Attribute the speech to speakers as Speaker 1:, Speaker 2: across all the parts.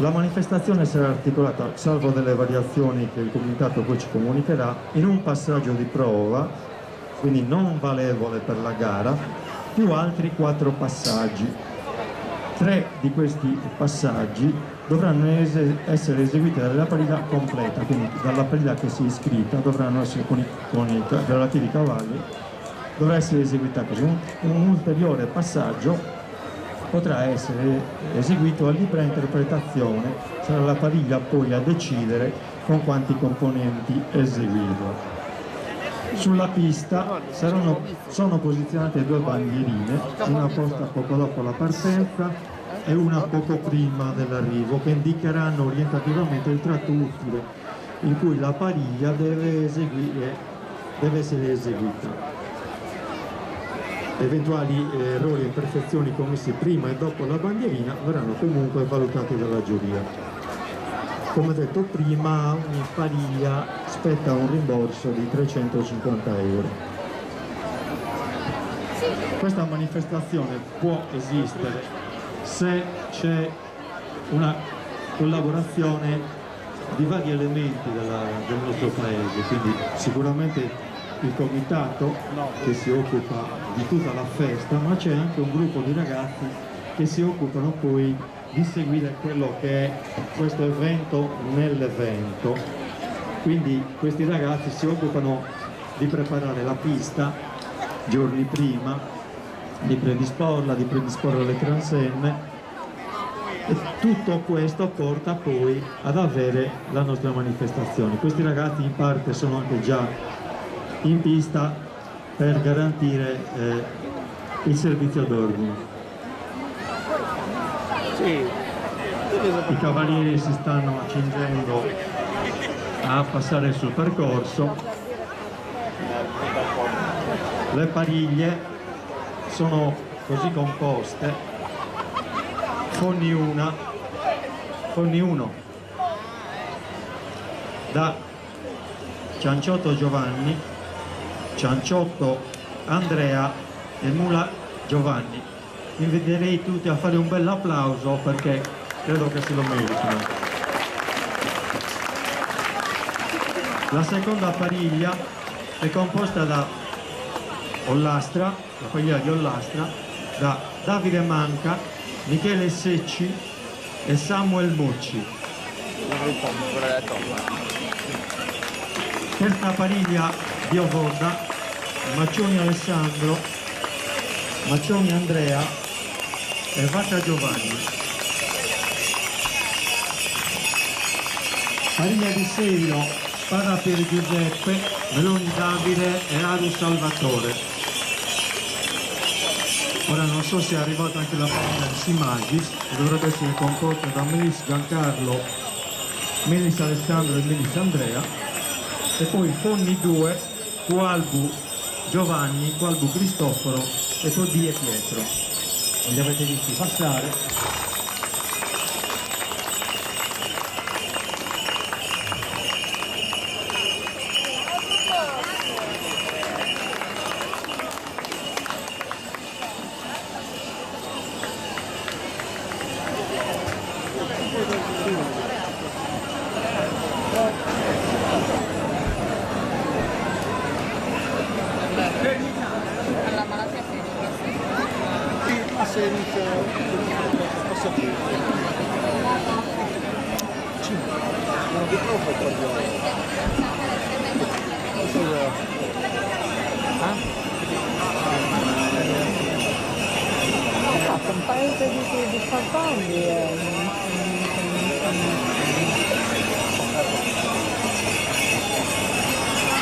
Speaker 1: La manifestazione sarà articolata, salvo delle variazioni che il Comitato poi ci comunicherà, in un passaggio di prova, quindi non valevole per la gara, più altri 4 passaggi. 3 di questi passaggi dovranno essere eseguiti dalla parida completa, quindi dalla parida che si è iscritta dovranno essere con i relativi cavalli, dovrà essere eseguita così. Un ulteriore passaggio potrà essere eseguito a libera interpretazione, sarà la pariglia poi a decidere con quanti componenti eseguirlo. Sulla pista sono posizionate 2 bandierine, una posta poco dopo la partenza e una poco prima dell'arrivo, che indicheranno orientativamente il tratto utile in cui la pariglia deve essere eseguita. Eventuali errori e imperfezioni commessi prima e dopo la bandierina verranno comunque valutati dalla giuria. Come detto prima, ogni pariglia spetta un rimborso di 350 euro. Questa manifestazione può esistere se c'è una collaborazione di vari elementi del nostro paese, quindi sicuramente il comitato che si occupa di tutta la festa, ma c'è anche un gruppo di ragazzi che si occupano poi di seguire quello che è questo evento nell'evento. Quindi questi ragazzi si occupano di preparare la pista giorni prima, di predisporla, di predisporre le transenne, e tutto questo porta poi ad avere la nostra manifestazione. Questi ragazzi in parte sono anche già in pista per garantire il servizio d'ordine. I cavalieri si stanno accingendo a passare sul percorso, le pariglie sono così composte: Fonni 1 da Cianciotto Giovanni, Cianciotto Andrea e Mula Giovanni. Inviterei tutti a fare un bel applauso perché credo che se lo meritino. La seconda pariglia è composta da Ollastra, la pariglia di Ollastra, da Davide Manca, Michele Secci e Samuel Mucci. Terza pariglia di Ovoda, Maccioni Alessandro, Maccioni Andrea e Vacca Giovanni. Pariglia di Serio, Spada Pier Giuseppe, Meloni Davide e Aru Salvatore. Ora non so se è arrivata anche la pariglia di Simagis, che dovrebbe essere composta da Melis Giancarlo, Melis Alessandro e Melis Andrea, e poi Fonni 2, Qualbu Giovanni, Qualbu Cristoforo e Todie Pietro. Li avete visti passare.
Speaker 2: Un paese di farfalli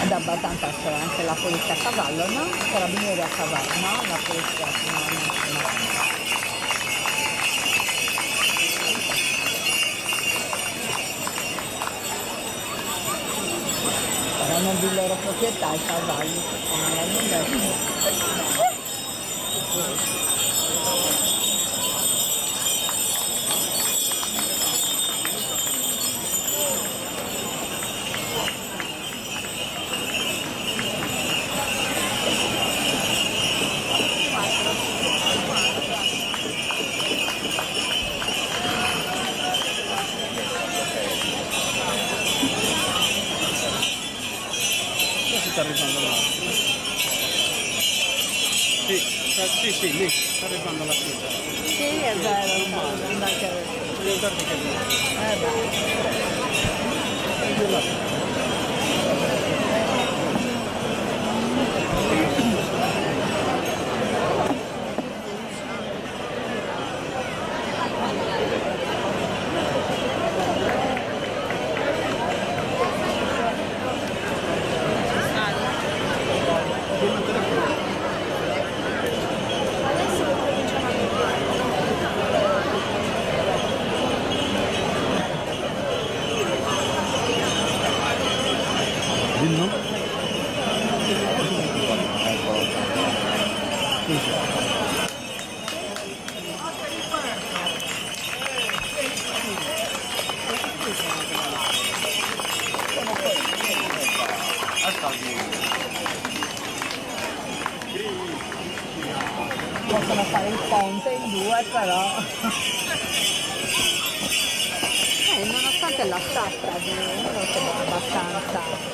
Speaker 2: ed è abbastanza, c'è anche la polizia a cavallo, no? Carabinieri a cavallo, no? La polizia no. Erano di loro proprietà i cavalli,
Speaker 3: si sta arrivando là. Sì, lì sta arrivando la fila.
Speaker 2: Sì, è vero, andate a vedere.
Speaker 3: Guardate che
Speaker 2: Dai.
Speaker 3: dillo.
Speaker 2: Possono fare il ponte in due, però nonostante la sastra di uno che è abbastanza